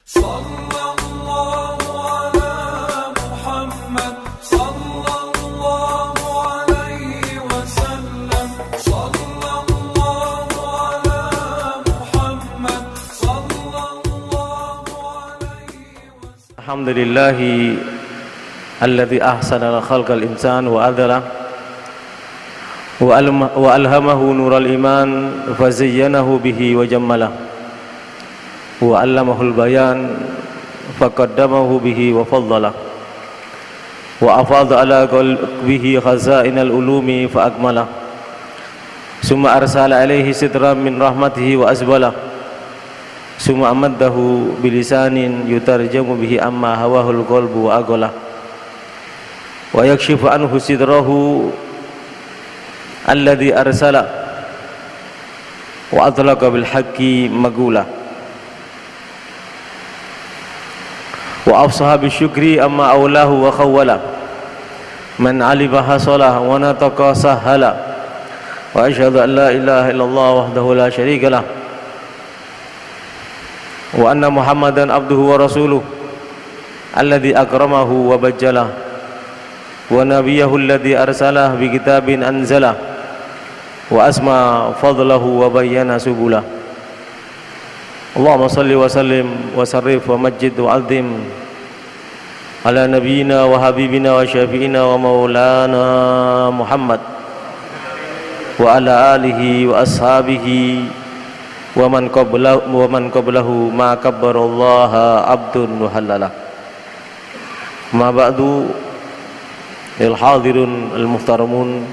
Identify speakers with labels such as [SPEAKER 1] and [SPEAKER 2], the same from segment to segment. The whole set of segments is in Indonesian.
[SPEAKER 1] Sallallahu ala Muhammad, sallallahu alaihi wasallam, sallallahu ala Muhammad, sallallahu alaihi wasallam.
[SPEAKER 2] Alhamdulillahi alladzi ahsana khalqal insan wa adala wa alhamahu nural iman fa zayyanahu bihi wa jammala wa 'allamahul bayan fa qaddamahu bihi wa faddala wa afadha ala qalbihi khazainal ulumi fa akmala summa arsala alaihi sidran min rahmatihi wa azbala summa amaddahu bilisanin yutarjamu bihi amma hawahul qalbu wa aghala wa yakshifu anhu sidrahu alladhi arsala wa atlaqa bil haqqi magula wa afsaha bisyukri amma aulahu wa khawwala man alima hasalah wa nataqa sahala wa asyhadu an la ilaha illallah wahdahu la syarika lah wa anna Muhammadan abduhu wa rasuluh alladhi akramahu wa bajjalah wa nabiyahu alladhi arsalah bi kitabin anzalah wa asma fadlahu wa bayyana subulah. Allahumma salli wa sallim wa sarrif wa majjid wa azim ala nabiyyina wa habibina wa syafi'ina wa maulana Muhammad wa ala alihi wa ashabihi wa man qablahu ma kabbarallaha abdun wa halalah. Ma ba'du, lil hadirun al muhtaramun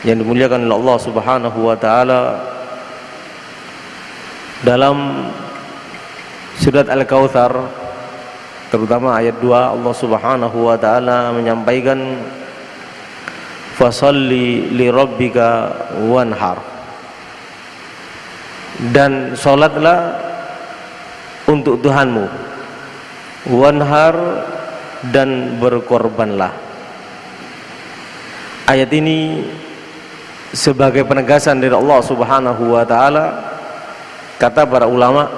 [SPEAKER 2] yang dimuliakan oleh Allah Subhanahu wa taala, dalam surat Al-Kautsar terutama ayat 2 Allah Subhanahu wa taala menyampaikan fasalli li rabbika wanhar, dan salatlah untuk Tuhanmu, wanhar, dan berkorbanlah. Ayat ini sebagai penegasan dari Allah Subhanahu wa taala, kata para ulama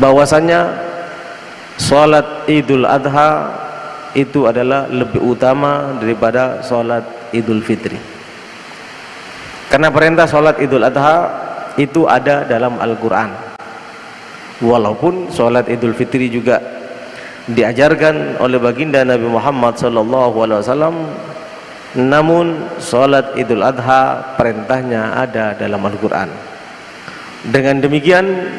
[SPEAKER 2] bahwasanya salat Idul Adha itu adalah lebih utama daripada salat Idul Fitri. Karena perintah salat Idul Adha itu ada dalam Al-Qur'an. Walaupun salat Idul Fitri juga diajarkan oleh baginda Nabi Muhammad sallallahu alaihi wasallam, namun salat Idul Adha perintahnya ada dalam Al-Qur'an. Dengan demikian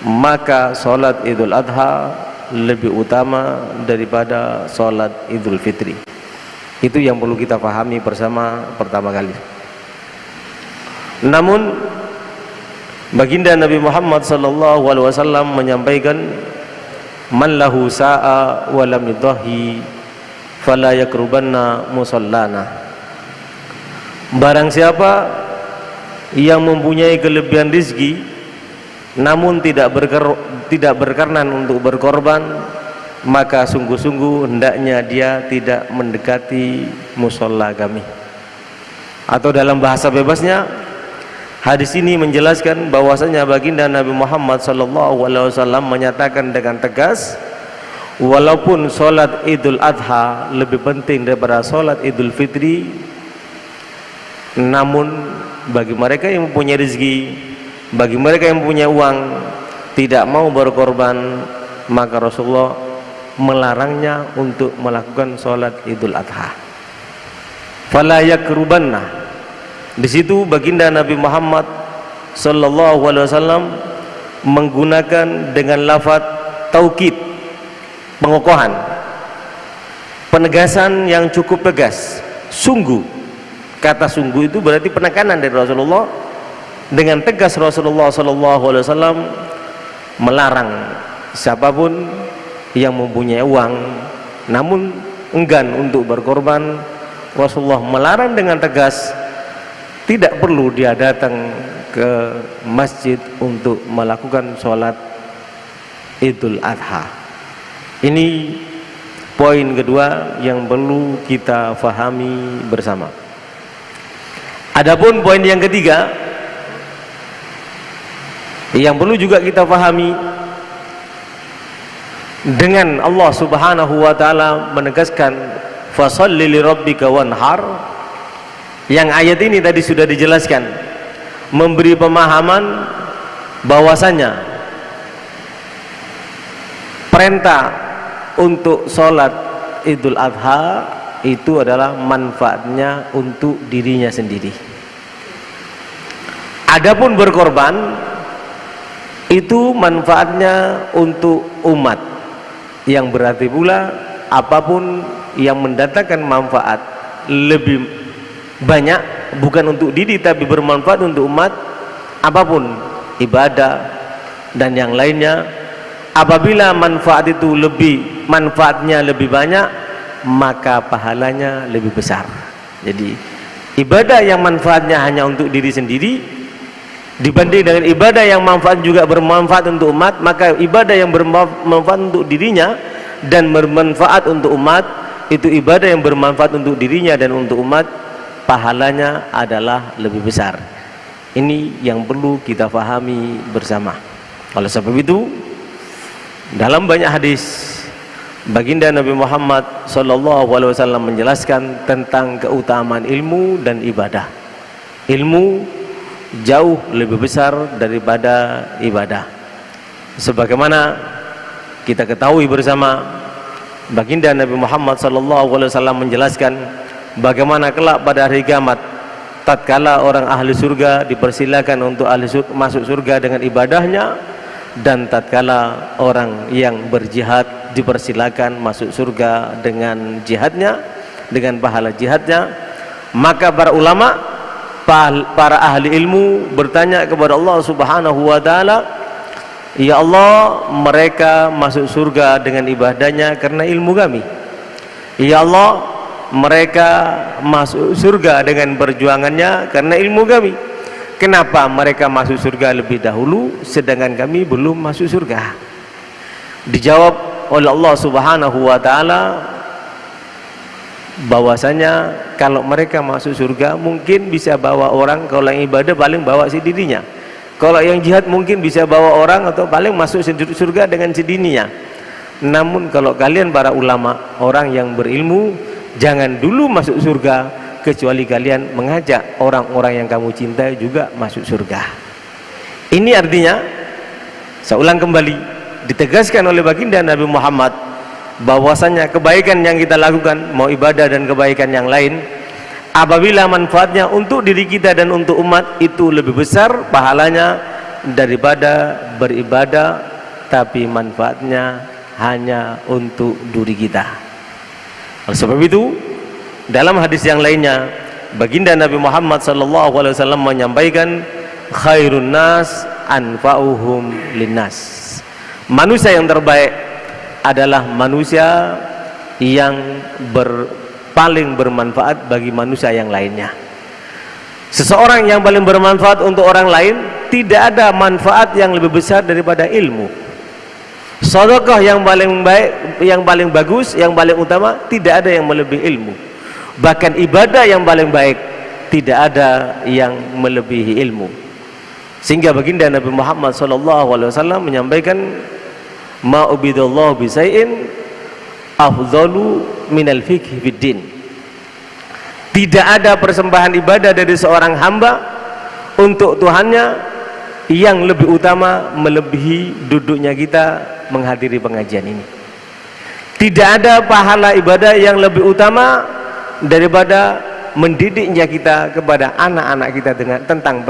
[SPEAKER 2] maka salat Idul Adha lebih utama daripada salat Idul Fitri. Itu yang perlu kita pahami bersama pertama kali. Namun baginda Nabi Muhammad sallallahu alaihi wasallam menyampaikan, man lahu sa'a wa lam yudhi fala yakrubanna musallana. Barang siapa yang mempunyai kelebihan rezeki namun tidak berkenan untuk berkorban, maka sungguh-sungguh hendaknya dia tidak mendekati musalla kami. Atau dalam bahasa bebasnya, hadis ini menjelaskan bahwasanya baginda Nabi Muhammad sallallahu alaihi wasallam menyatakan dengan tegas, walaupun sholat Idul Adha lebih penting daripada sholat Idul Fitri, namun bagi mereka yang mempunyai rezeki, bagi mereka yang mempunyai uang, tidak mau berkorban, maka Rasulullah melarangnya untuk melakukan sholat Idul Adha. Fala yakrubanna. Di situ baginda Nabi Muhammad sallallahu alaihi wasallam menggunakan dengan lafaz taukid, pengokohan, penegasan yang cukup tegas. Sungguh, kata sungguh itu berarti penekanan dari Rasulullah. Dengan tegas Rasulullah SAW melarang siapapun yang mempunyai uang namun enggan untuk berkorban. Rasulullah melarang dengan tegas, tidak perlu dia datang ke masjid untuk melakukan sholat Idul Adha. Ini poin kedua yang perlu kita fahami bersama. Adapun poin yang ketiga yang perlu juga kita fahami, dengan Allah Subhanahu wa taala menegaskan fasholli lirabbika wanhar, yang ayat ini tadi sudah dijelaskan, memberi pemahaman bahwasanya perintah untuk sholat Idul Adha itu adalah manfaatnya untuk dirinya sendiri. Adapun berkorban itu manfaatnya untuk umat, yang berarti pula apapun yang mendatangkan manfaat lebih banyak bukan untuk diri tapi bermanfaat untuk umat, apapun ibadah dan yang lainnya, apabila manfaatnya lebih banyak, maka pahalanya lebih besar. Jadi ibadah yang manfaatnya hanya untuk diri sendiri dibanding dengan ibadah yang manfaat juga bermanfaat untuk umat, maka ibadah yang bermanfaat untuk dirinya dan bermanfaat untuk umat, itu ibadah yang bermanfaat untuk dirinya dan untuk umat, pahalanya adalah lebih besar. Ini yang perlu kita pahami bersama. Oleh sebab itu, dalam banyak hadis baginda Nabi Muhammad SAW menjelaskan tentang keutamaan ilmu dan ibadah. Ilmu jauh lebih besar daripada ibadah. Sebagaimana kita ketahui bersama, baginda Nabi Muhammad SAW menjelaskan bagaimana kelak pada hari kiamat, tatkala orang ahli surga dipersilakan untuk masuk surga dengan ibadahnya, dan tatkala orang yang berjihad dipersilakan masuk surga dengan jihadnya, dengan pahala jihadnya. Maka para ulama, para ahli ilmu bertanya kepada Allah Subhanahu wa taala, ya Allah, mereka masuk surga dengan ibadahnya karena ilmu kami. Ya Allah, mereka masuk surga dengan perjuangannya karena ilmu kami. Kenapa mereka masuk surga lebih dahulu sedangkan kami belum masuk surga? Dijawab oleh Allah Subhanahu wa taala bahwasanya kalau mereka masuk surga mungkin bisa bawa orang, kalau yang ibadah paling bawa si dirinya, kalau yang jihad mungkin bisa bawa orang atau paling masuk surga dengan sedininya. Namun kalau kalian para ulama, orang yang berilmu, jangan dulu masuk surga kecuali kalian mengajak orang-orang yang kamu cintai juga masuk surga. Ini artinya, saya ulang kembali, ditegaskan oleh baginda Nabi Muhammad bahwasanya kebaikan yang kita lakukan, mau ibadah dan kebaikan yang lain, apabila manfaatnya untuk diri kita dan untuk umat, itu lebih besar pahalanya daripada beribadah tapi manfaatnya hanya untuk diri kita. Oleh sebab itu, dalam hadis yang lainnya, baginda Nabi Muhammad SAW menyampaikan, khairun nas anfa'uhum linnas. Manusia yang terbaik adalah manusia yang paling bermanfaat bagi manusia yang lainnya. Seseorang yang paling bermanfaat untuk orang lain, tidak ada manfaat yang lebih besar daripada ilmu. Sedekah yang paling baik, yang paling bagus, yang paling utama, tidak ada yang melebihi ilmu. Bahkan ibadah yang paling baik, tidak ada yang melebihi ilmu. Sehingga baginda Nabi Muhammad SAW menyampaikan, ma ubidallahu bisai'in afdalu minal fiqhi fiddin. Tidak ada persembahan ibadah dari seorang hamba untuk Tuhannya yang lebih utama melebihi duduknya kita menghadiri pengajian ini. Tidak ada pahala ibadah yang lebih utama daripada mendidiknya kita kepada anak-anak kita tentang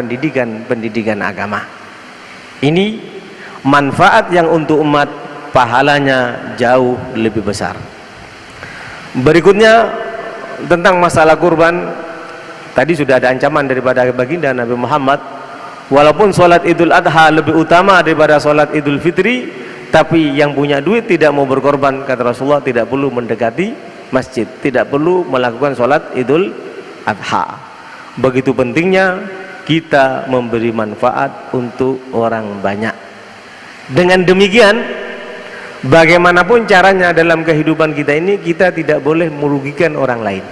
[SPEAKER 2] pendidikan agama. Ini manfaat yang untuk umat, pahalanya jauh lebih besar. Berikutnya tentang masalah kurban, tadi sudah ada ancaman daripada baginda Nabi Muhammad, walaupun sholat Idul Adha lebih utama daripada sholat Idul Fitri, tapi yang punya duit tidak mau berkorban, kata Rasulullah, tidak perlu mendekati masjid, tidak perlu melakukan sholat Idul Adha. Begitu pentingnya kita memberi manfaat untuk orang banyak. Dengan demikian, bagaimanapun caranya dalam kehidupan kita ini, kita tidak boleh merugikan orang lain.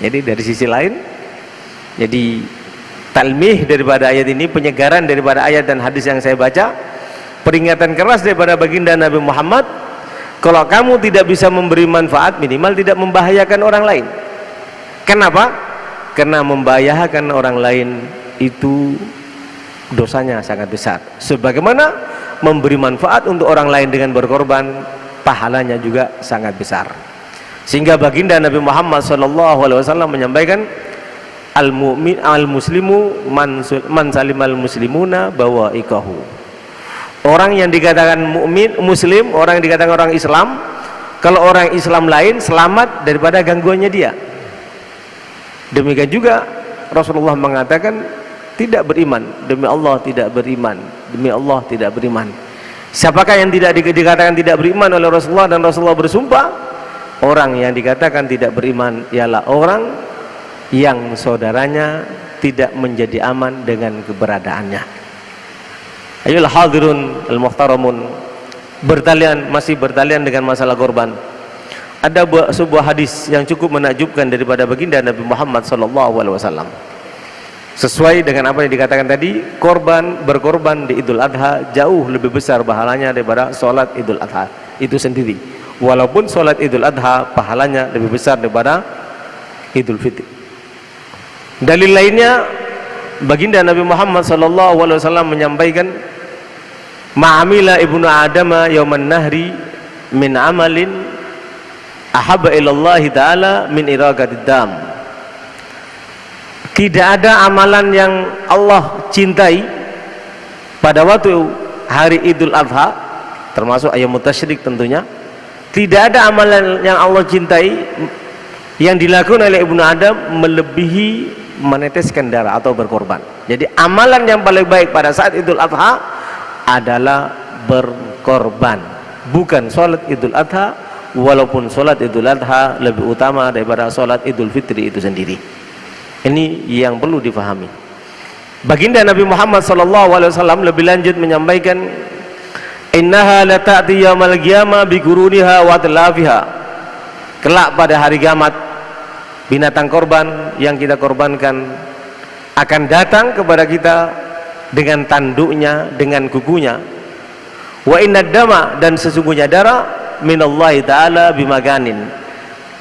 [SPEAKER 2] Jadi dari sisi lain, jadi talmih daripada ayat ini, penyegaran daripada ayat dan hadis yang saya baca, peringatan keras daripada baginda Nabi Muhammad Kalau kamu tidak bisa memberi manfaat, minimal tidak membahayakan orang lain. Kenapa? Karena membahayakan orang lain itu dosanya sangat besar. Sebagaimana memberi manfaat untuk orang lain dengan berkorban, pahalanya juga sangat besar. Sehingga baginda Nabi Muhammad SAW menyampaikan, al-mu'min al-muslimu man salimal muslimuna bawaikahu. Orang yang dikatakan mukmin, muslim, orang yang dikatakan orang Islam, kalau orang Islam lain selamat daripada gangguannya dia. Demikian juga Rasulullah mengatakan, tidak beriman, demi Allah tidak beriman, demi Allah tidak beriman. Siapakah yang tidak dikatakan tidak beriman oleh Rasulullah, dan Rasulullah bersumpah, orang yang dikatakan tidak beriman ialah orang yang saudaranya tidak menjadi aman dengan keberadaannya. Ayolah hadirun al-muhtaramun, masih bertalian dengan masalah korban. Ada sebuah hadis yang cukup menakjubkan daripada baginda Nabi Muhammad SAW. Sesuai dengan apa yang dikatakan tadi, berkorban di Idul Adha jauh lebih besar pahalanya daripada sholat Idul Adha itu sendiri. Walaupun sholat Idul Adha pahalanya lebih besar daripada Idul Fitri. Dalil lainnya, baginda Nabi Muhammad SAW menyampaikan, ma'amila ibnu adama yawman nahri min amalin ahabba ilallahi ta'ala min iraqatid dam. Tidak ada amalan yang Allah cintai pada waktu hari Idul Adha, termasuk ayam tasyrik tentunya. Tidak ada amalan yang Allah cintai yang dilakukan oleh ibnu Adam melebihi meneteskan darah atau berkorban. Jadi amalan yang paling baik pada saat Idul Adha adalah berkorban, bukan sholat Idul Adha, walaupun sholat Idul Adha lebih utama daripada sholat Idul Fitri itu sendiri. Ini yang perlu difahami. Baginda Nabi Muhammad SAW lebih lanjut menyampaikan, innaha la ta'ti yaumal qiyamah bi quruniha wa tlafiha. Kelak pada hari kiamat, binatang korban yang kita korbankan akan datang kepada kita dengan tanduknya, dengan kukunya. Wa innad dama, dan sesungguhnya darah, minallahi ta'ala bimaganin.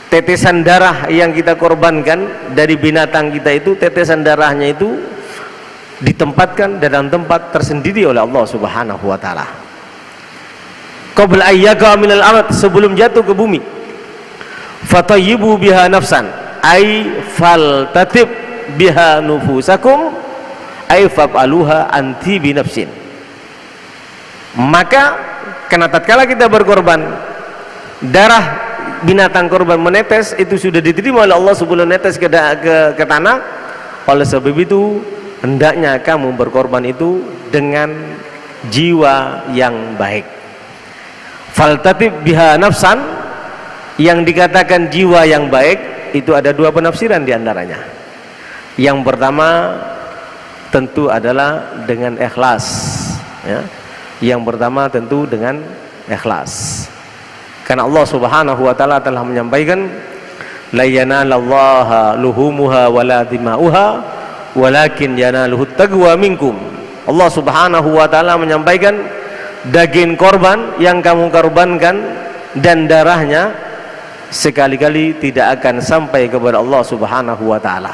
[SPEAKER 2] Tetesan darah yang kita korbankan dari binatang kita itu, tetesan darahnya itu ditempatkan dalam tempat tersendiri oleh Allah Subhanahu wa taala. Qabla ayyaqa minal ard, sebelum jatuh ke bumi. Fatayyibu biha nafsan, ay faltatib biha nufusakum, ay fa'aluha anti binafsin. Maka karena tatkala kita berkorban, darah binatang korban menetes, itu sudah diterima oleh Allah sebelum netes ke tanah. Oleh sebab itu hendaknya kamu berkorban itu dengan jiwa yang baik. Faltatib biha nafsan, yang dikatakan jiwa yang baik itu ada dua penafsiran diantaranya. Yang pertama tentu adalah dengan ikhlas, ya. Yang pertama tentu dengan ikhlas, karena Allah Subhanahu wa taala telah menyampaikan, la yanalallaha luhumuha wala dima'uha walakin yanaluhut taqwa minkum. Allah Subhanahu wa taala menyampaikan, daging korban yang kamu korbankan dan darahnya sekali-kali tidak akan sampai kepada Allah Subhanahu wa taala.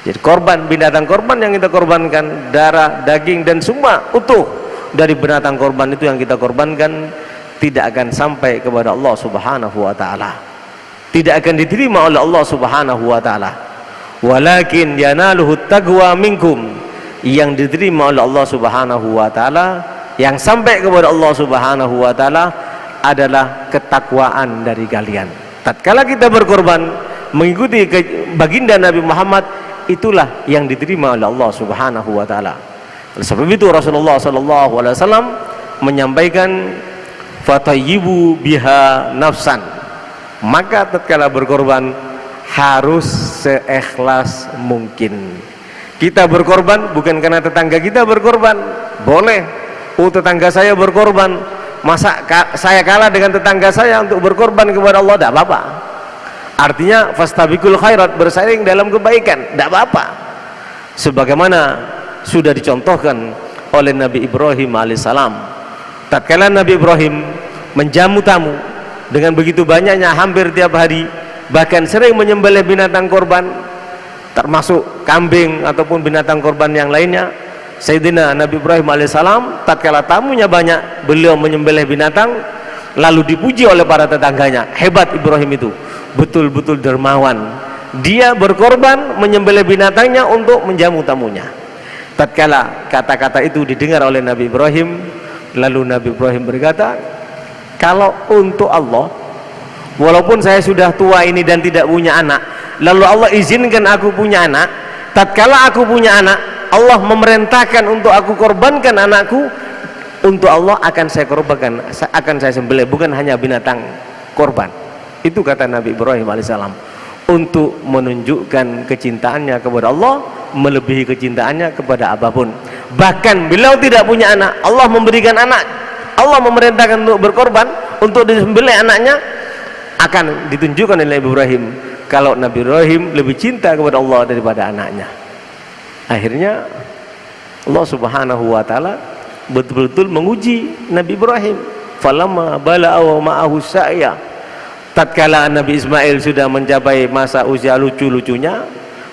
[SPEAKER 2] Jadi korban, binatang korban yang kita korbankan, darah, daging dan semua utuh dari binatang korban itu yang kita korbankan tidak akan sampai kepada Allah Subhanahu wa taala. Tidak akan diterima oleh Allah Subhanahu wa taala. Walakin yanaluhut taqwa minkum, yang diterima oleh Allah Subhanahu wa taala, yang sampai kepada Allah Subhanahu wa taala adalah ketakwaan dari kalian. Tatkala kita berkorban mengikuti baginda Nabi Muhammad, itulah yang diterima oleh Allah Subhanahu wa taala. Oleh sebab itu Rasulullah SAW menyampaikan, fatayyibu biha nafsan, maka tatkala berkorban harus seikhlas mungkin. Kita berkorban bukan karena tetangga kita berkorban, boleh. Oh, tetangga saya berkorban, masa saya kalah dengan tetangga saya untuk berkorban kepada Allah? Tidak apa-apa. Artinya fastabiqul khairat, bersaing dalam kebaikan, tidak apa-apa. Sebagaimana sudah dicontohkan oleh Nabi Ibrahim alaihissalam. Tatkala Nabi Ibrahim menjamu tamu dengan begitu banyaknya, hampir tiap hari, bahkan sering menyembelih binatang korban, termasuk kambing ataupun binatang korban yang lainnya. Sayyidina Nabi Ibrahim alaihissalam tatkala tamunya banyak, beliau menyembelih binatang lalu dipuji oleh para tetangganya. Hebat Ibrahim itu, betul-betul dermawan. Dia berkorban menyembelih binatangnya untuk menjamu tamunya. Tatkala kata-kata itu didengar oleh Nabi Ibrahim, lalu Nabi Ibrahim berkata, kalau untuk Allah, walaupun saya sudah tua ini dan tidak punya anak, lalu Allah izinkan aku punya anak, tatkala aku punya anak, Allah memerintahkan untuk aku korbankan anakku, untuk Allah akan saya korbankan, akan saya sembelih, bukan hanya binatang korban. Itu kata Nabi Ibrahim alaihissalam, untuk menunjukkan kecintaannya kepada Allah melebihi kecintaannya kepada apapun. Bahkan beliau tidak punya anak, Allah memberikan anak, Allah memerintahkan untuk berkorban, untuk disembelih anaknya, akan ditunjukkan oleh Nabi Ibrahim kalau Nabi Ibrahim lebih cinta kepada Allah daripada anaknya. Akhirnya Allah subhanahu wa ta'ala betul-betul menguji Nabi Ibrahim. Falamma bala'a wa ma'ahu sa'ya, tatkala Nabi Ismail sudah mencapai masa usia lucu-lucunya,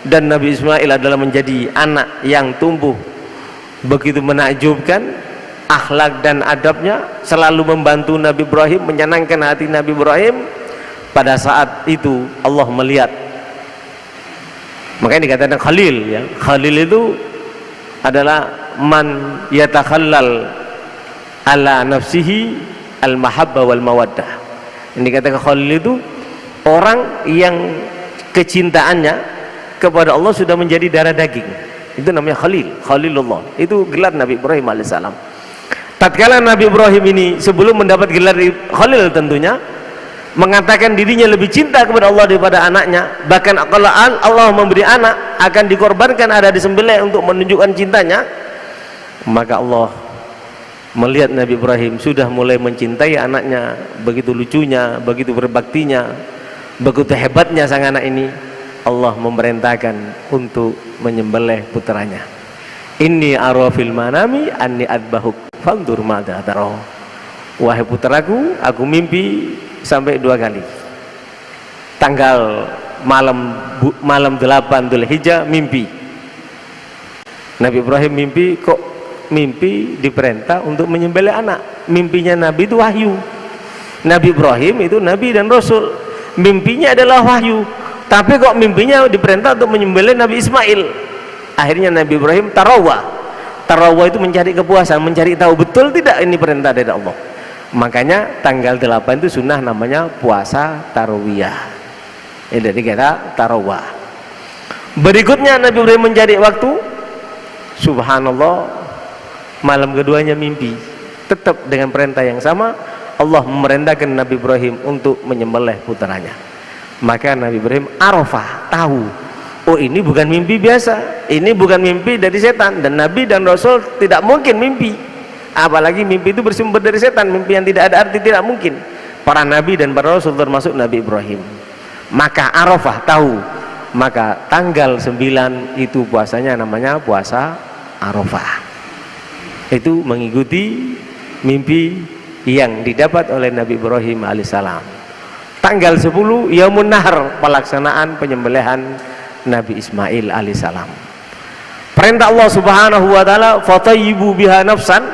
[SPEAKER 2] dan Nabi Ismail adalah menjadi anak yang tumbuh begitu menakjubkan, akhlak dan adabnya selalu membantu Nabi Ibrahim, menyenangkan hati Nabi Ibrahim. Pada saat itu Allah melihat, makanya dikatakan Khalil ya. Khalil itu adalah man yatakhallal ala nafsihi al-mahabba wal mawaddah. Ini dikatakan Khalil itu orang yang kecintaannya kepada Allah sudah menjadi darah daging. Itu namanya Khalil, Khalilullah. Itu gelar Nabi Ibrahim alaihissalam. Tatkala Nabi Ibrahim ini sebelum mendapat gelar Khalil tentunya mengatakan dirinya lebih cinta kepada Allah daripada anaknya, bahkan kalau Allah memberi anak akan dikorbankan, ada disembelih untuk menunjukkan cintanya. Maka Allah melihat Nabi Ibrahim sudah mulai mencintai anaknya, begitu lucunya, begitu berbaktinya, begitu hebatnya sang anak ini, Allah memerintahkan untuk menyembelih putranya. Inni ara fil manami anni adbahuk fandur madza tara. Wahai putraku, aku mimpi sampai 2 kali. Tanggal malam 8 Dzulhijjah mimpi. Nabi Ibrahim mimpi, kok mimpi diperintah untuk menyembelih anak. Mimpinya Nabi itu wahyu. Nabi Ibrahim itu Nabi dan Rasul, mimpinya adalah wahyu, tapi kok mimpinya diperintah untuk menyembelih Nabi Ismail. Akhirnya Nabi Ibrahim tarawah. Tarawah itu mencari kepuasan, mencari tahu betul tidak ini perintah dari Allah. Makanya tanggal 8 itu sunnah namanya puasa tarawiyah. Ini dikata tarawah. Berikutnya Nabi Ibrahim mencari waktu. Subhanallah, malam keduanya mimpi, tetap dengan perintah yang sama. Allah memerintahkan Nabi Ibrahim untuk menyembelih putranya. Maka Nabi Ibrahim arafah, tahu, oh ini bukan mimpi biasa, ini bukan mimpi dari setan, dan Nabi dan Rasul tidak mungkin mimpi, apalagi mimpi itu bersumber dari setan. Mimpi yang tidak ada arti tidak mungkin. Para Nabi dan para Rasul termasuk Nabi Ibrahim. Maka arafah, tahu. Maka tanggal 9 itu puasanya namanya puasa Arafah. Itu mengikuti mimpi yang didapat oleh Nabi Ibrahim alaihissalam. Tanggal 10 Yaumun Nahar, pelaksanaan penyembelihan Nabi Ismail alaihissalam. Perintah Allah subhanahu wa ta'ala, fatayyibu biha nafsan.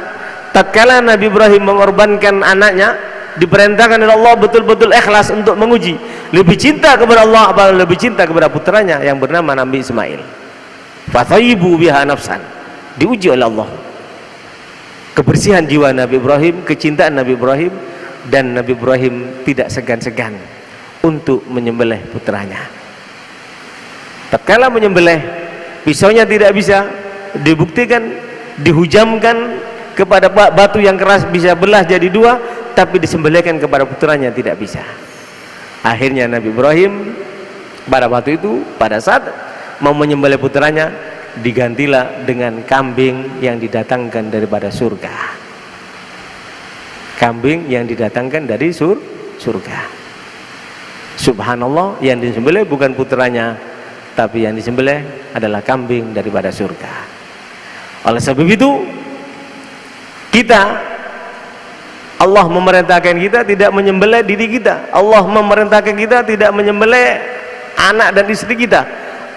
[SPEAKER 2] Tatkala Nabi Ibrahim mengorbankan anaknya, diperintahkan oleh Allah betul-betul ikhlas untuk menguji, lebih cinta kepada Allah atau lebih cinta kepada putranya yang bernama Nabi Ismail. Fatayyibu biha nafsan, diuji oleh Allah kebersihan jiwa Nabi Ibrahim, kecintaan Nabi Ibrahim, dan Nabi Ibrahim tidak segan-segan untuk menyembelih putranya. Tatkala menyembelih, pisaunya tidak bisa, dibuktikan dihujamkan kepada batu yang keras bisa belah jadi 2, tapi disembelihkan kepada putranya tidak bisa. Akhirnya Nabi Ibrahim pada waktu itu, pada saat mau menyembelih putranya, digantilah dengan kambing yang didatangkan daripada surga. Kambing yang didatangkan dari surga. Subhanallah, yang disembelih bukan putranya, tapi yang disembelih adalah kambing daripada surga. Oleh sebab itu, kita Allah memerintahkan kita tidak menyembelih diri kita. Allah memerintahkan kita tidak menyembelih anak dan istri kita.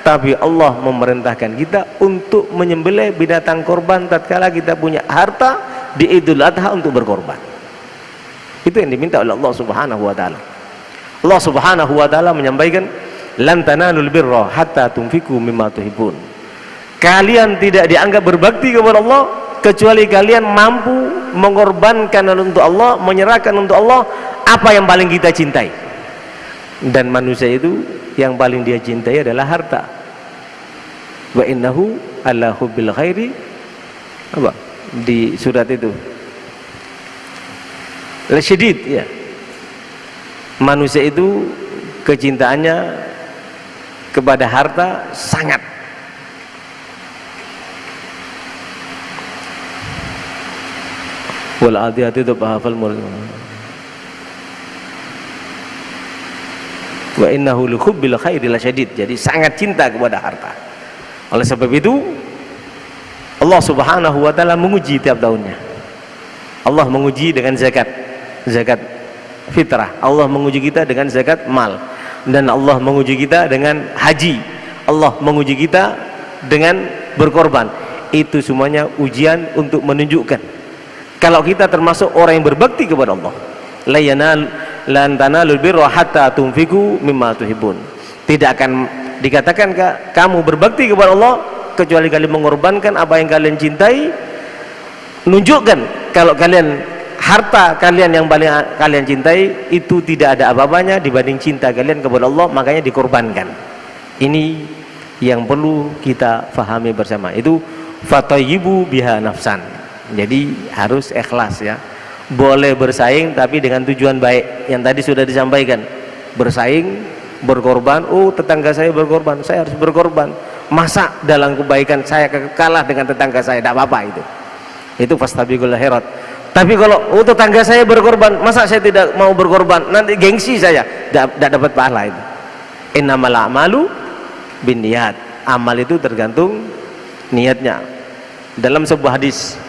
[SPEAKER 2] Tapi Allah memerintahkan kita untuk menyembelih binatang korban tatkala kita punya harta di Idul Adha untuk berkorban. Itu yang diminta oleh Allah Subhanahu wa taala. Allah Subhanahu wa taala menyampaikan, "Lan tanalul birra hatta tunfiqu mimma tuhibbun." Kalian tidak dianggap berbakti kepada Allah kecuali kalian mampu mengorbankan untuk Allah, menyerahkan untuk Allah apa yang paling kita cintai. Dan manusia itu yang paling dia cintai adalah harta. Wa innahu ala hubbil khairi, apa di surat itu, lasyadid, ya. Manusia itu kecintaannya kepada harta sangat. Wal adiyati hafal mul. Wa innahu li hubbil khairi lasyadid. Jadi sangat cinta kepada harta. Oleh sebab itu Allah Subhanahu wa taala menguji tiap tahunnya. Allah menguji dengan zakat fitrah. Allah menguji kita dengan zakat mal, dan Allah menguji kita dengan haji. Allah menguji kita dengan berkorban. Itu semuanya ujian untuk menunjukkan kalau kita termasuk orang yang berbakti kepada Allah. Lan tanalul birra hatta tunfiqu mimma tuhibbun. Tidak akan dikatakan kamu berbakti kepada Allah kecuali kalian mengorbankan apa yang kalian cintai. Nunjukkan kalau kalian, harta kalian yang paling kalian cintai itu tidak ada apa-apanya dibanding cinta kalian kepada Allah, makanya dikorbankan. Ini yang perlu kita fahami bersama. Itu fatayyibu biha nafsan. Jadi harus ikhlas, ya. Boleh bersaing tapi dengan tujuan baik yang tadi sudah disampaikan. Bersaing, berkorban, oh tetangga saya berkorban, saya harus berkorban. Masa dalam kebaikan saya kalah dengan tetangga saya? Tidak apa-apa itu. Itu fastabiqul khairat. Tapi kalau oh tetangga saya berkorban, masa saya tidak mau berkorban? Nanti gengsi saya, tidak dapat pahala itu. Innamal a'malu binniyat. Amal itu tergantung niatnya. Dalam sebuah hadis,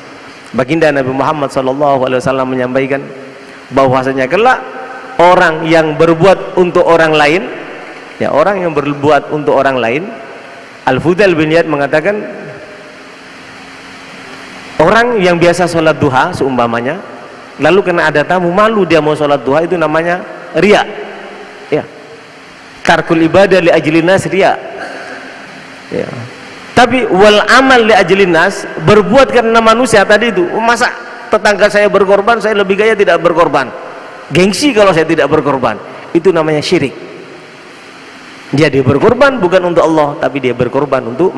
[SPEAKER 2] baginda Nabi Muhammad SAW menyampaikan bahwasanya kelak orang yang berbuat untuk orang lain, ya, orang yang berbuat untuk orang lain, Al-Fudail bin Iyad mengatakan, orang yang biasa sholat duha seumpamanya, lalu kena ada tamu, malu dia mau sholat duha, itu namanya riya, ya. Tarkul ibadah li ajlin nas, riya, ya. Tapi wal amal li ajlin nas, berbuat karena manusia tadi itu, masa tetangga saya berkorban, saya lebih gaya tidak berkorban, gengsi kalau saya tidak berkorban, itu namanya syirik. Dia berkorban bukan untuk Allah, tapi dia berkorban untuk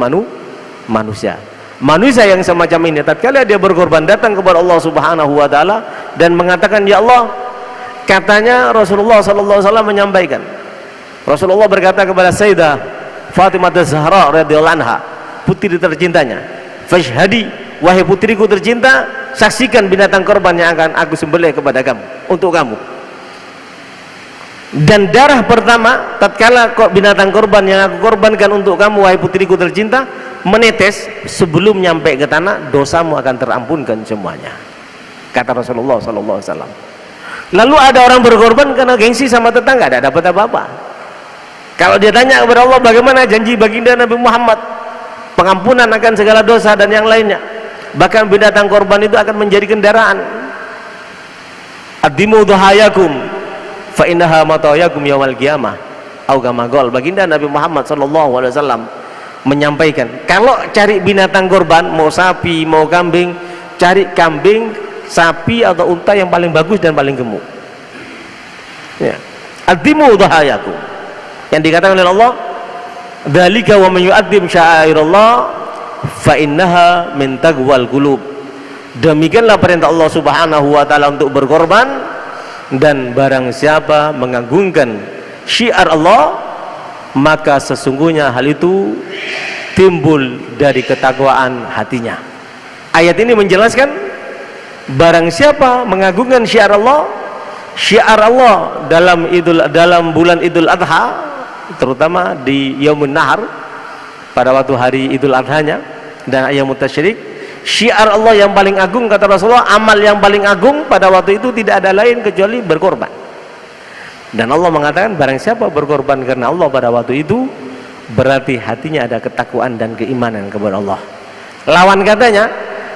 [SPEAKER 2] manusia. Manusia yang semacam ini tatkala dia berkorban datang kepada Allah Subhanahu wa taala dan mengatakan, ya Allah, katanya Rasulullah sallallahu alaihi wasallam menyampaikan, Rasulullah berkata kepada Sayyidah Fatimah Az-Zahra radhiyallahu anha, putri tercintanya, fashhadi, wahai putriku tercinta, saksikan binatang korban yang akan aku sembelih kepada kamu, untuk kamu. Dan darah pertama tatkala binatang korban yang aku korbankan untuk kamu, wahai putriku tercinta, menetes sebelum nyampe ke tanah, dosamu akan terampunkan semuanya, kata Rasulullah sallallahu alaihi wasallam. Lalu ada orang berkorban karena gengsi sama tetangga, tidak dapat apa-apa. Kalau dia tanya kepada Allah, bagaimana janji baginda Nabi Muhammad, pengampunan akan segala dosa dan yang lainnya, bahkan binatang korban itu akan menjadi kendaraan. Addimu dhahayakum fa innaha matayakum yaumil qiyamah, au kama qala, baginda Nabi Muhammad sallallahu alaihi wasallam menyampaikan, kalau cari binatang korban, mau sapi, mau kambing, cari kambing, sapi atau unta yang paling bagus dan paling gemuk, ya. Addimu dhahayakum, yang dikatakan oleh Allah, dzalika wa man yu'azzim sya'airallah fa innaha min taqwal qulub. Demikianlah perintah Allah Subhanahu wa taala untuk berkorban, dan barang siapa mengagungkan syiar Allah, maka sesungguhnya hal itu timbul dari ketakwaan hatinya. Ayat ini menjelaskan barang siapa mengagungkan syiar Allah dalam bulan Idul Adha, terutama di Yaumun Nahar, pada waktu hari Idul Adhanya dan Ayyamut Tasyrik, Syiar Allah yang paling agung, kata Rasulullah, amal yang paling agung pada waktu itu tidak ada lain kecuali berkorban. Dan Allah mengatakan barang siapa berkorban karena Allah pada waktu itu, berarti hatinya ada ketakwaan dan keimanan kepada Allah. Lawan katanya,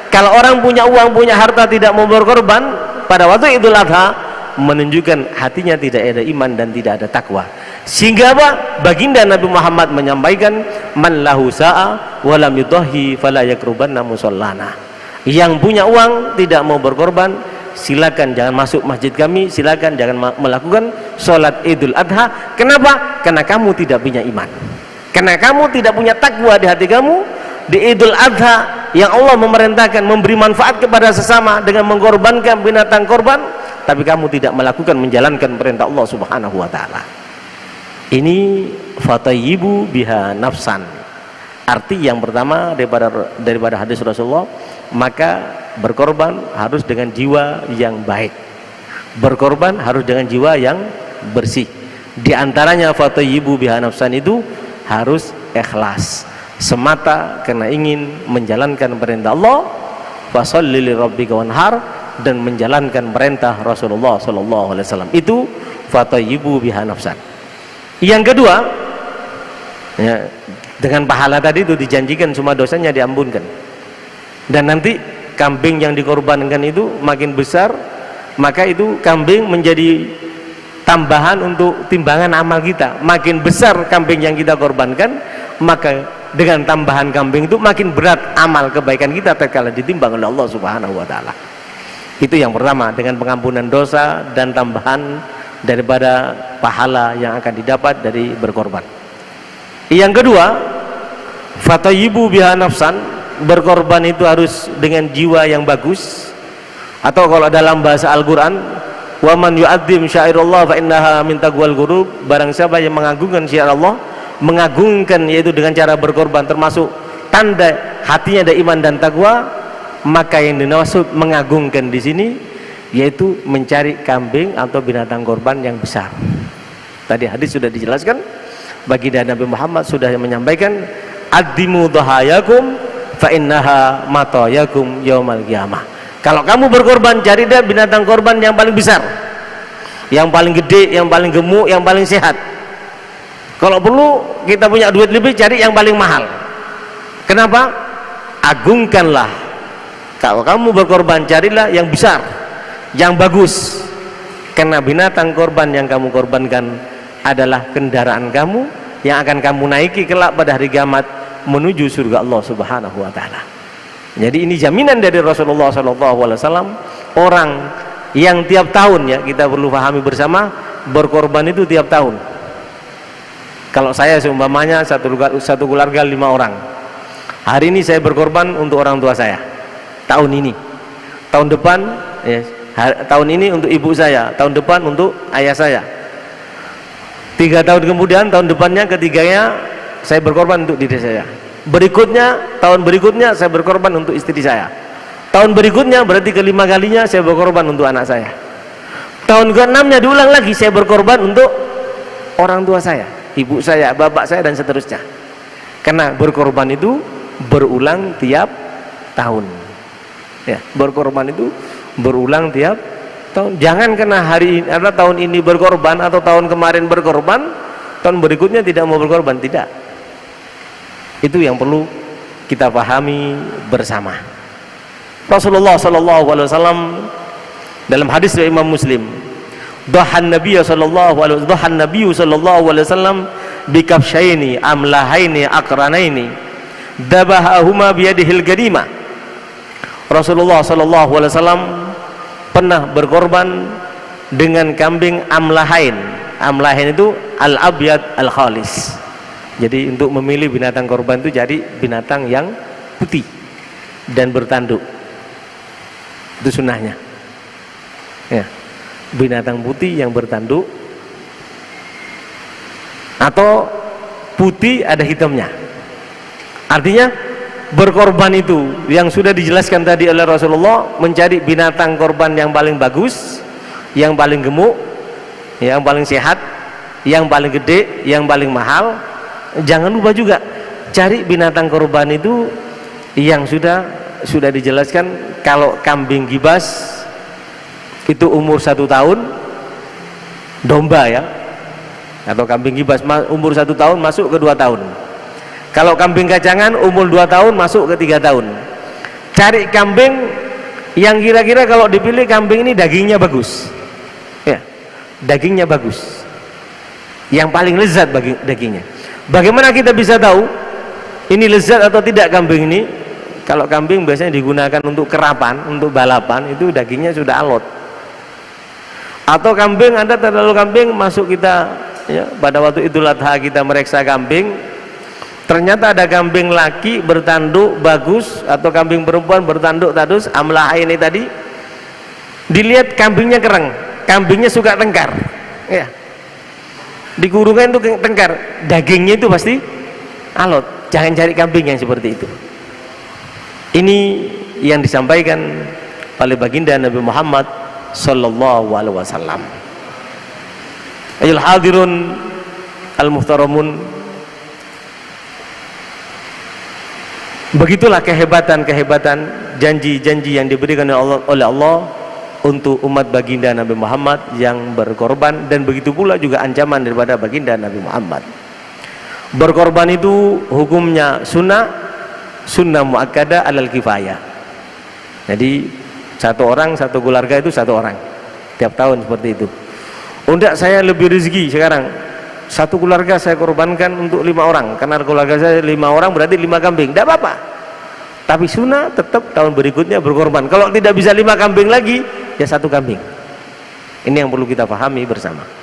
[SPEAKER 2] kalau orang punya uang, punya harta, tidak mau berkorban pada waktu Idul Adha, menunjukkan hatinya tidak ada iman dan tidak ada takwa. Sehingga apa? Baginda Nabi Muhammad menyampaikan, man lahu sa'a wa lam yudahhi fala yakrubanna musallana. Yang punya uang tidak mau berkorban, silakan jangan masuk masjid kami, silakan jangan melakukan sholat Idul Adha. Kenapa? Karena kamu tidak punya iman, karena kamu tidak punya takwa di hati kamu. Di Idul Adha yang Allah memerintahkan memberi manfaat kepada sesama dengan mengorbankan binatang korban, tapi kamu tidak melakukan, menjalankan perintah Allah Subhanahu wa ta'ala. Ini fatayyibu biha nafsan. Arti yang pertama daripada hadis Rasulullah, maka berkorban harus dengan jiwa yang baik, berkorban harus dengan jiwa yang bersih. Di antaranya fatayyibu biha nafsan itu harus ikhlas, semata karena ingin menjalankan perintah Allah, fasholli lirabbika wanhar, dan menjalankan perintah Rasulullah sallallahu alaihi wasallam. Itu fatayyibu biha nafsan. Yang kedua, ya, dengan pahala tadi itu dijanjikan semua dosanya diampunkan. Dan nanti kambing yang dikorbankan itu makin besar, maka itu kambing menjadi tambahan untuk timbangan amal kita. Makin besar kambing yang kita korbankan, maka dengan tambahan kambing itu makin berat amal kebaikan kita tatkala ditimbang oleh Allah Subhanahu wa ta'ala. Itu yang pertama, dengan pengampunan dosa dan tambahan daripada pahala yang akan didapat dari berkorban. Yang kedua, fatayyibu biha nafsan, berkorban itu harus dengan jiwa yang bagus, atau kalau dalam bahasa Al-Quran, wa man yu'adzim syairallah fa innaha min taqwal qulub, barang siapa yang mengagungkan syiar Allah, mengagungkan yaitu dengan cara berkorban, termasuk tanda hatinya ada iman dan takwa, maka yang dimaksud mengagungkan di sini yaitu mencari kambing atau binatang korban yang besar. Tadi hadis sudah dijelaskan, baginda Nabi Muhammad sudah menyampaikan, addimu dhahayakum fa innaha matayakum yaumal qiyamah. Kalau kamu berkorban, cari deh binatang korban yang paling besar, yang paling gede, yang paling gemuk, yang paling sehat. Kalau perlu kita punya duit lebih, cari yang paling mahal. Kenapa? Agungkanlah. Kalau kamu berkorban, carilah yang besar, yang bagus, karena binatang korban yang kamu korbankan adalah kendaraan kamu yang akan kamu naiki kelak pada hari kiamat menuju surga Allah Subhanahu wa ta'ala. Jadi ini jaminan dari Rasulullah SAW. Orang yang tiap tahun, ya kita perlu pahami bersama, berkorban itu tiap tahun. Kalau saya seumpamanya satu keluarga 5 orang, hari ini saya berkorban untuk orang tua saya, tahun ini, tahun depan ya, tahun ini untuk ibu saya, tahun depan untuk ayah saya, 3 tahun kemudian, tahun depannya, ketiganya saya berkorban untuk diri saya, berikutnya, tahun berikutnya saya berkorban untuk istri saya, tahun berikutnya berarti ke-5 kalinya saya berkorban untuk anak saya, tahun ke-6-nya diulang lagi, saya berkorban untuk orang tua saya, ibu saya, bapak saya, dan seterusnya. Karena berkorban itu berulang tiap tahun, ya, berkorban itu berulang tiap tahun. Jangan karena hari atau tahun ini berkorban atau tahun kemarin berkorban, tahun berikutnya tidak mau berkorban, tidak. Itu yang perlu kita pahami bersama. Rasulullah SAW dalam hadis dari Imam Muslim, dhahan Nabi sallallahu alaihi wasallam bikabshaini amlahaini akranaini dabahahuma biyadihil gadimah. Rasulullah sallallahu alaihi wasallam pernah berkorban dengan kambing amlahain. Amlahain itu al-abyad al-khalis. Jadi untuk memilih binatang korban itu jadi binatang yang putih dan bertanduk. Itu sunnahnya, ya, binatang putih yang bertanduk atau putih ada hitamnya. Artinya berkorban itu yang sudah dijelaskan tadi oleh Rasulullah, mencari binatang korban yang paling bagus, yang paling gemuk, yang paling sehat, yang paling gede, yang paling mahal. Jangan lupa juga cari binatang korban itu yang sudah sudah dijelaskan kalau kambing gibas itu umur 1 tahun, domba ya, atau kambing gibas umur 1 tahun masuk ke 2 tahun. Kalau kambing kacangan umur 2 tahun masuk ke 3 tahun. Cari kambing yang kira-kira kalau dipilih kambing ini dagingnya bagus ya, dagingnya bagus, yang paling lezat bagi dagingnya. Bagaimana kita bisa tahu ini lezat atau tidak kambing ini? Kalau kambing biasanya digunakan untuk kerapan, untuk balapan, itu dagingnya sudah alot. Atau kambing, ada terlalu kambing masuk kita ya, pada waktu Idul Adha kita mereksa kambing, ternyata ada kambing laki bertanduk bagus atau kambing perempuan bertanduk tadus amlah ini tadi, dilihat kambingnya kereng, kambingnya suka tengkar ya, di kurungan itu tengkar, dagingnya itu pasti alot. Jangan cari kambing yang seperti itu. Ini yang disampaikan oleh baginda Nabi Muhammad sallallahu alaihi wasallam. Ayul hadirun al-muhtaramun, begitulah kehebatan-kehebatan janji-janji yang diberikan oleh Allah untuk umat baginda Nabi Muhammad yang berkorban, dan begitu pula juga ancaman daripada baginda Nabi Muhammad. Berkorban itu hukumnya sunnah muakkadah alal kifayah. Jadi 1 orang 1 keluarga itu 1 orang tiap tahun seperti itu. Enggak, saya lebih rezeki sekarang, 1 keluarga saya korbankan untuk 5 orang, karena keluarga saya 5 orang berarti 5 kambing, tidak apa-apa. Tapi sunnah tetap tahun berikutnya berkorban. Kalau tidak bisa 5 kambing lagi, ya 1 kambing. Ini yang perlu kita pahami bersama.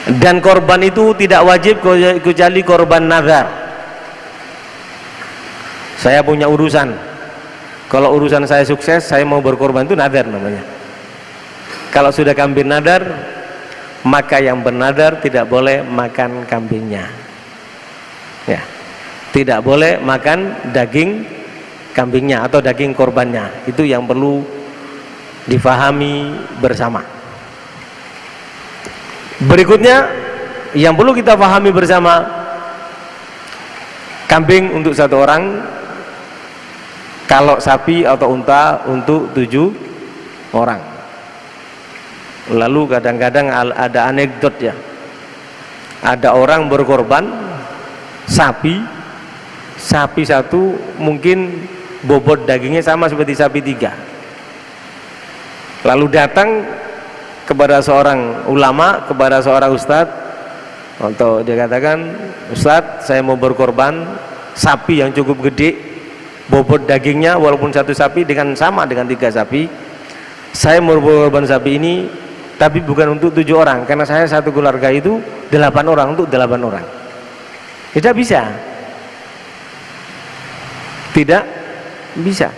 [SPEAKER 2] Dan korban itu tidak wajib kecuali korban nazar. Saya punya urusan, kalau urusan saya sukses, saya mau berkorban, itu nazar namanya. Kalau sudah kambing nazar, maka yang bernazar tidak boleh makan kambingnya ya, tidak boleh makan daging kambingnya atau daging korbannya. Itu yang perlu difahami bersama. Berikutnya yang perlu kita pahami bersama, kambing untuk 1 orang, kalau sapi atau unta untuk 7 orang. Lalu kadang-kadang ada anekdot ya, ada orang berkorban sapi 1 mungkin bobot dagingnya sama seperti sapi 3, lalu datang kepada seorang ulama, kepada seorang ustadz, atau dia katakan, Ustadz, saya mau berkorban sapi yang cukup gede, bobot dagingnya walaupun 1 sapi sama dengan 3 sapi, saya mau berkorban sapi ini, tapi bukan untuk 7 orang, karena saya 1 keluarga itu 8 orang, untuk 8 orang. Tidak bisa, tidak bisa.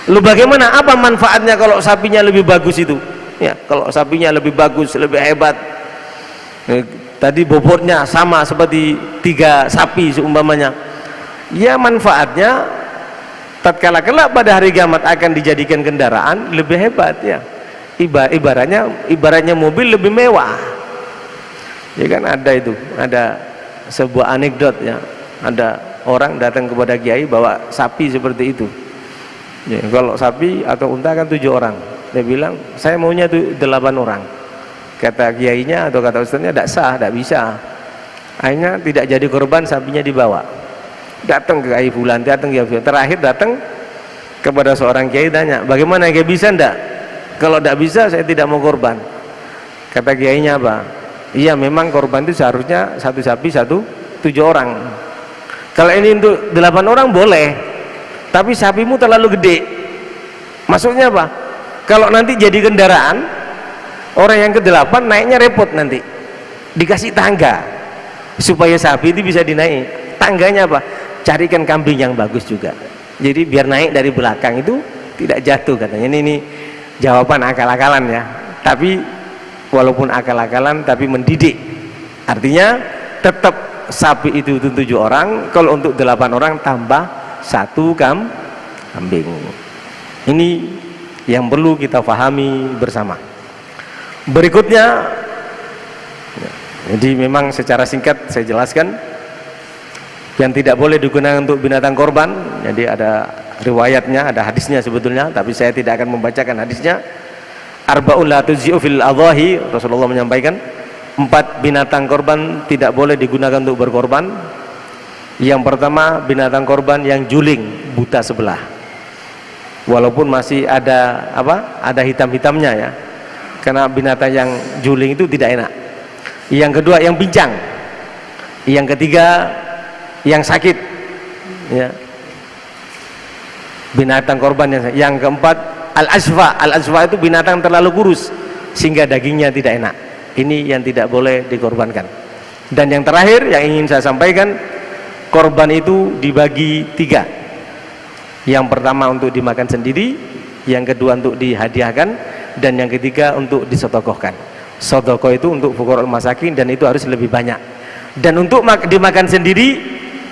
[SPEAKER 2] Lalu bagaimana, apa manfaatnya kalau sapinya lebih bagus itu? Ya, kalau sapinya lebih bagus, lebih hebat, tadi bobotnya sama seperti 3 sapi seumpamanya, ya manfaatnya tatkala kelak pada hari kiamat akan dijadikan kendaraan lebih hebat ya. Ibaratnya mobil lebih mewah ya kan. Ada sebuah anekdot ya, ada orang datang kepada kiai bawa sapi seperti itu ya. Kalau sapi atau unta kan 7 orang, dia bilang saya maunya 8 orang. Kata kiainya atau kata ustaznya, tidak sah, tidak bisa. Akhirnya tidak jadi korban, sapinya dibawa. Datang ke kiai fulan, terakhir datang kepada seorang kiai, tanya, bagaimana kiai, bisa enggak? Kalau tidak bisa, saya tidak mau korban. Kata kiainya apa? Iya, memang korban itu seharusnya 1 sapi 7 orang. Kalau ini untuk 8 orang boleh, tapi sapimu terlalu gede. Maksudnya apa? Kalau nanti jadi kendaraan, orang yang ke-8 naiknya repot, nanti dikasih tangga supaya sapi itu bisa dinaik. Tangganya apa? Carikan kambing yang bagus juga, jadi biar naik dari belakang itu tidak jatuh katanya. Ini jawaban akal-akalan ya, tapi walaupun akal-akalan tapi mendidik. Artinya tetap sapi itu untuk 7 orang, kalau untuk 8 orang tambah 1 kambing. Ini yang perlu kita pahami bersama. Berikutnya, jadi memang secara singkat saya jelaskan, yang tidak boleh digunakan untuk binatang korban. Jadi ada riwayatnya, ada hadisnya sebetulnya, tapi saya tidak akan membacakan hadisnya. Arba'un la tujzi'u fil adhahi, Rasulullah menyampaikan 4 binatang korban tidak boleh digunakan untuk berkorban. Yang pertama, binatang korban yang juling buta sebelah, walaupun masih ada ada hitam-hitamnya ya, karena binatang yang juling itu tidak enak. Yang kedua, yang pincang. Yang ketiga, yang sakit ya, binatang korban yang keempat, al-asfa. Al-asfa itu binatang terlalu kurus sehingga dagingnya tidak enak. Ini yang tidak boleh dikorbankan. Dan yang terakhir yang ingin saya sampaikan, korban itu dibagi 3. Yang pertama untuk dimakan sendiri, yang kedua untuk dihadiahkan, dan yang ketiga untuk disedekahkan. Sedekah itu untuk fuqara masakin, dan itu harus lebih banyak. Dan untuk dimakan sendiri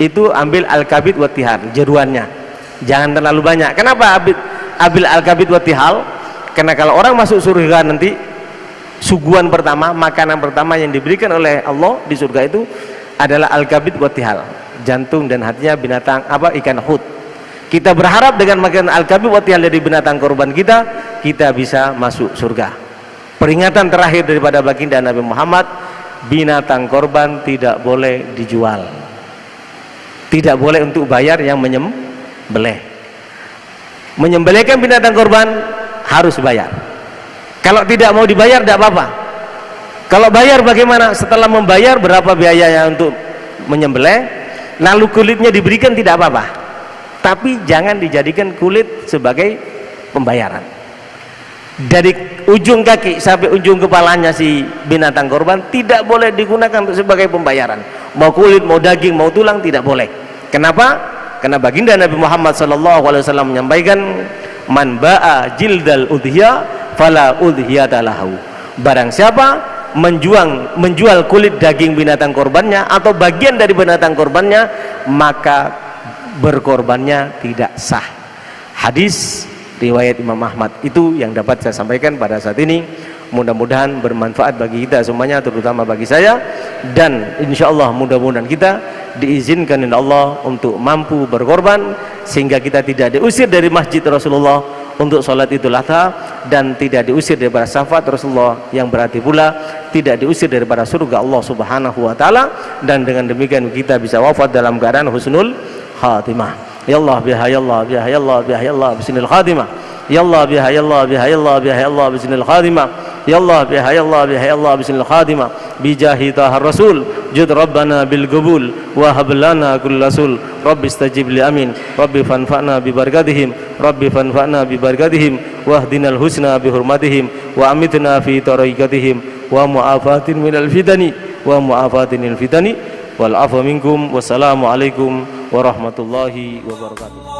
[SPEAKER 2] itu ambil al-kabid wa tihal, jeruannya jangan terlalu banyak. Kenapa ambil al-kabid wa tihal? Karena kalau orang masuk surga nanti, suguhan pertama, makanan pertama yang diberikan oleh Allah di surga itu adalah al-kabid wa tihal, jantung dan hatinya binatang ikan hut. Kita berharap dengan makan al-kabid wa tihal dari binatang korban kita bisa masuk surga. Peringatan terakhir daripada baginda Nabi Muhammad, binatang korban tidak boleh dijual, tidak boleh untuk bayar yang menyembelih. Menyembelihkan binatang korban harus bayar. Kalau tidak mau dibayar tidak apa-apa. Kalau bayar bagaimana? Setelah membayar berapa biayanya untuk menyembelih, lalu kulitnya diberikan, tidak apa-apa. Tapi jangan dijadikan kulit sebagai pembayaran. Dari ujung kaki sampai ujung kepalanya si binatang korban tidak boleh digunakan untuk sebagai pembayaran. Mau kulit, mau daging, mau tulang tidak boleh. Kenapa? Karena baginda Nabi Muhammad SAW menyampaikan, man ba'a jildal udhiya fala udhiyata lahu. Barang siapa menjual kulit daging binatang korbannya atau bagian dari binatang korbannya, maka berkorbannya tidak sah. Hadis riwayat Imam Ahmad. Itu yang dapat saya sampaikan pada saat ini. Mudah-mudahan bermanfaat bagi kita semuanya, terutama bagi saya, dan insya Allah mudah-mudahan kita diizinkan oleh Allah untuk mampu berkorban sehingga kita tidak diusir dari masjid Rasulullah untuk sholat Idul Adha, dan tidak diusir daripada syafaat Rasulullah, yang berarti pula tidak diusir daripada surga Allah Subhanahu wa taala, dan dengan demikian kita bisa wafat dalam keadaan husnul khatimah. Ya Allah biha ya Allah biha ya Allah biha ya Allah bismil khatimah. Ya Allah biha ya Allah biha ya Allah biha ya Allah bismil khatimah. Ya Allah biha ya Allah biha ya Allah bismil khatimah. Bijahi tahar rasul jud rabbana bil qabul wa hab lana kull rasul. Rabbi istajib li amin. Rabbi fanfa'na bi barakatihim. Rabbi fanfa'na bi barakatihim wahdinal husna bi hurmatihim wa amitna fi tariqatihim wa mu'afatin minal fitani wa mu'afatinil fitani wal afu minkum. Wassalamu alaikum warahmatullahi wabarakatuh.